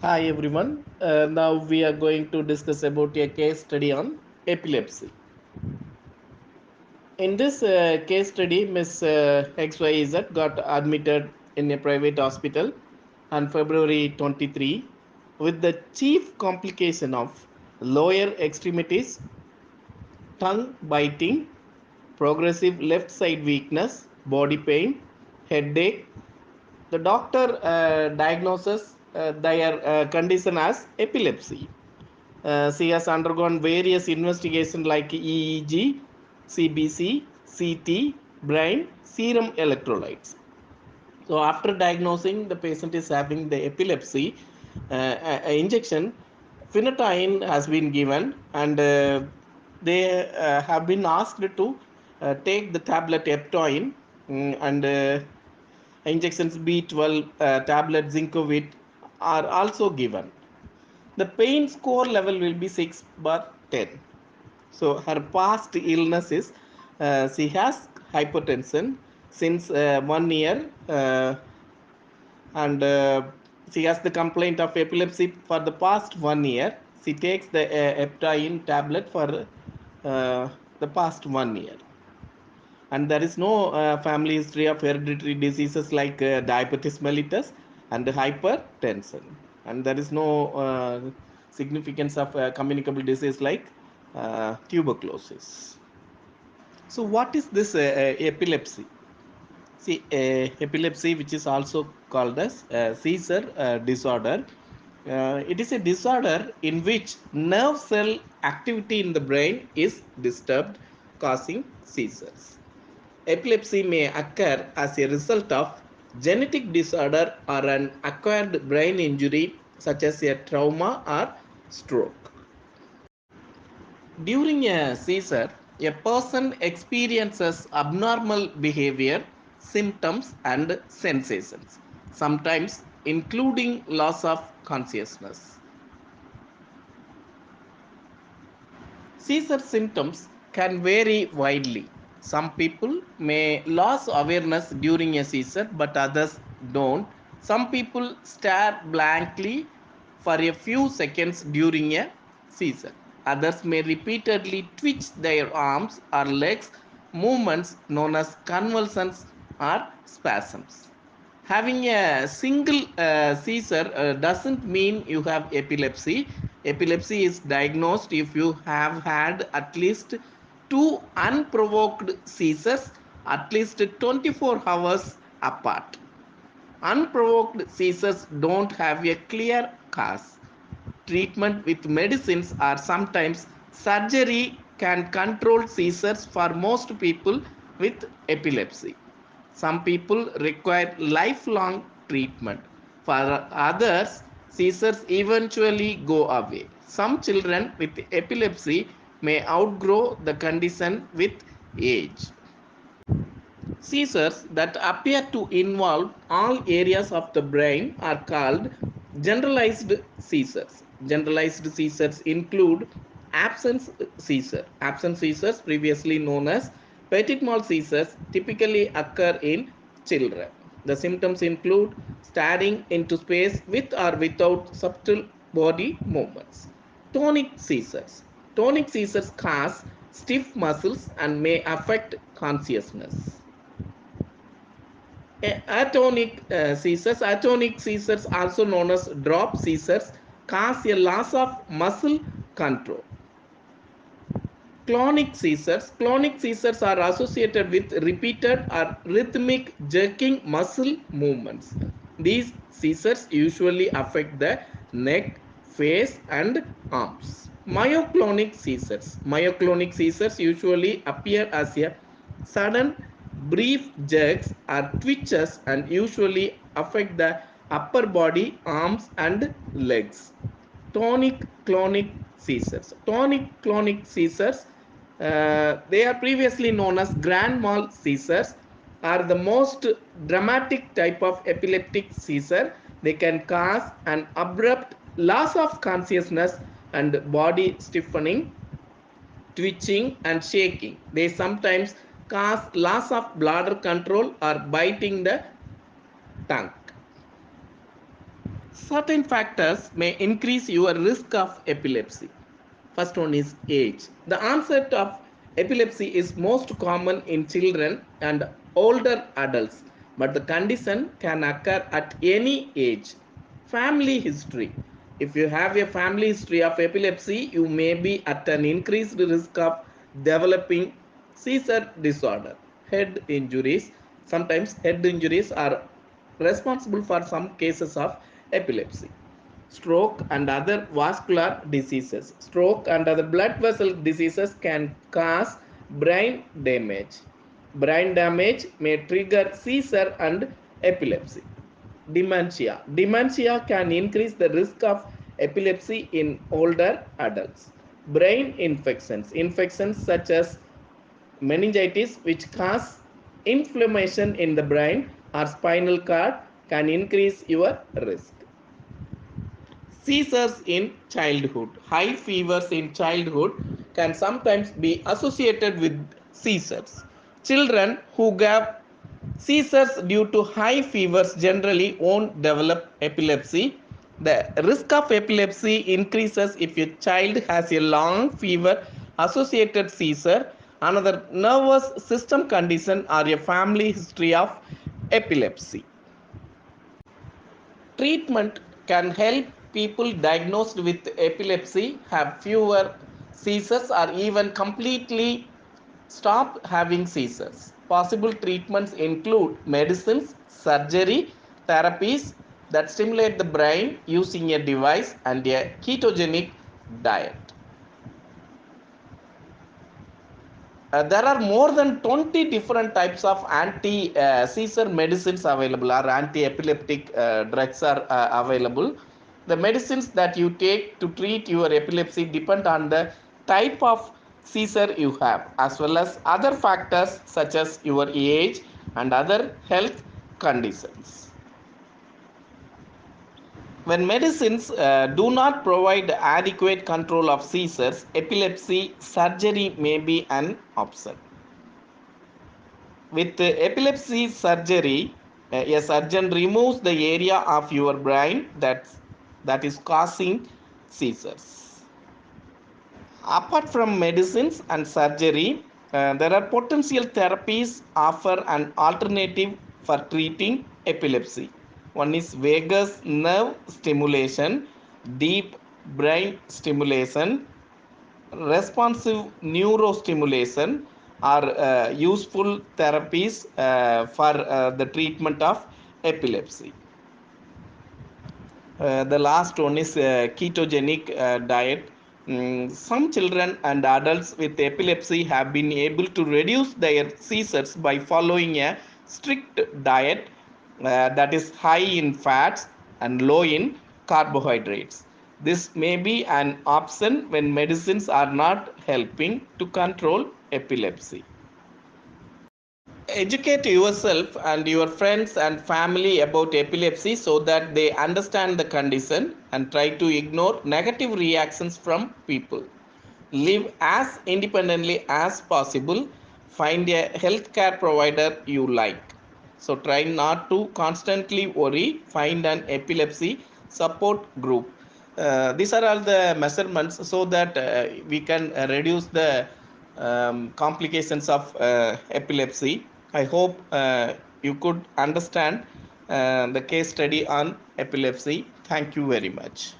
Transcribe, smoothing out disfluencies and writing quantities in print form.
Hi everyone. Now we are going to discuss about a case study on epilepsy. In this case study, Miss XYZ got admitted in a private hospital on February 23 with the chief complication of lower extremities, tongue biting, progressive left side weakness, body pain, headache. The doctor diagnoses their condition as epilepsy. She has undergone various investigations like EEG, CBC, CT, brain, serum electrolytes. So after diagnosing the patient is having the epilepsy, injection phenytoin has been given, and they have been asked to take the tablet eptoin, and injections B12 tablet zincovit are also given. The pain score level will be 6/10. So her past illness is she has hypertension since 1 year, and she has the complaint of epilepsy for the past 1 year. She takes the eptoin tablet for the past 1 year, and there is no family history of hereditary diseases like diabetes mellitus and hypertension, and there is no significance of communicable disease like tuberculosis. So what is this epilepsy? See, epilepsy, which is also called as seizure disorder, it is a disorder in which nerve cell activity in the brain is disturbed, causing seizures. Epilepsy may occur as a result of genetic disorder or an acquired brain injury such as a trauma or stroke. During a seizure, a person experiences abnormal behavior, symptoms, and sensations, sometimes including loss of consciousness. Seizure symptoms can vary widely. Some people may lose awareness during a seizure, but others don't. Some people stare blankly for a few seconds during a seizure. Others may repeatedly twitch their arms or legs, movements known as convulsions or spasms. Having a single seizure doesn't mean you have epilepsy. Epilepsy is diagnosed if you have had at least two unprovoked seizures at least 24 hours apart. Unprovoked seizures don't have a clear cause. Treatment with medicines or sometimes surgery can control seizures for most people with epilepsy. Some people require lifelong treatment. For others, seizures eventually go away. Some children with epilepsy may outgrow the condition with age. Seizures that appear to involve all areas of the brain are called generalized seizures. Generalized seizures include absence seizure. Absence seizures, previously known as petit mal seizures, typically occur in children. The symptoms include staring into space with or without subtle body movements. Tonic seizures. Tonic seizures cause stiff muscles and may affect consciousness. Atonic seizures. Atonic seizures, also known as drop seizures, cause a loss of muscle control. Clonic seizures. Clonic seizures are associated with repeated or rhythmic jerking muscle movements. These seizures usually affect the neck, face, and arms. Myoclonic seizures. Myoclonic seizures usually appear as a sudden, brief jerks or twitches and usually affect the upper body, arms, and legs. Tonic clonic seizures. Tonic clonic seizures, they are previously known as grand mal seizures, are the most dramatic type of epileptic seizure. They can cause an abrupt loss of consciousness and body stiffening, twitching, and shaking. They sometimes cause loss of bladder control or biting the tongue. Certain factors may increase your risk of epilepsy. First one is age. The onset of epilepsy is most common in children and older adults, but the condition can occur at any age. Family history. If you have a family history of epilepsy, you may be at an increased risk of developing seizure disorder. Head injuries. Sometimes head injuries are responsible for some cases of epilepsy. Stroke and other vascular diseases. Stroke and other blood vessel diseases can cause brain damage. Brain damage may trigger seizure and epilepsy. Dementia. Dementia can increase the risk of epilepsy in older adults. Brain infections. Infections such as meningitis, which cause inflammation in the brain or spinal cord, can increase your risk. Seizures in childhood. High fevers in childhood can sometimes be associated with seizures. Children who have seizures due to high fevers generally won't develop epilepsy. The risk of epilepsy increases if your child has a long fever associated seizure, another nervous system condition, or a family history of epilepsy. Treatment can help people diagnosed with epilepsy have fewer seizures or even completely stop having seizures. Possible treatments include medicines, surgery, therapies that stimulate the brain using a device, and a ketogenic diet. There are more than 20 different types of anti-seizure medicines available, or anti-epileptic drugs are available. The medicines that you take to treat your epilepsy depend on the type of seizure you have, as well as other factors such as your age and other health conditions. When medicines do not provide adequate control of seizures, epilepsy surgery may be an option. With epilepsy surgery, a surgeon removes the area of your brain that is causing seizures. Apart from medicines and surgery, there are potential therapies offer an alternative for treating epilepsy. One is vagus nerve stimulation, deep brain stimulation, responsive neurostimulation are useful therapies for the treatment of epilepsy. The last one is ketogenic diet. Some children and adults with epilepsy have been able to reduce their seizures by following a strict diet that is high in fats and low in carbohydrates. This may be an option when medicines are not helping to control epilepsy. Educate yourself and your friends and family about epilepsy so that they understand the condition, and try to ignore negative reactions from people. Live as independently as possible. Find a healthcare provider you like. So try not to constantly worry. Find an epilepsy support group. These are all the measurements so that we can reduce the complications of epilepsy. I hope you could understand the case study on epilepsy. Thank you very much.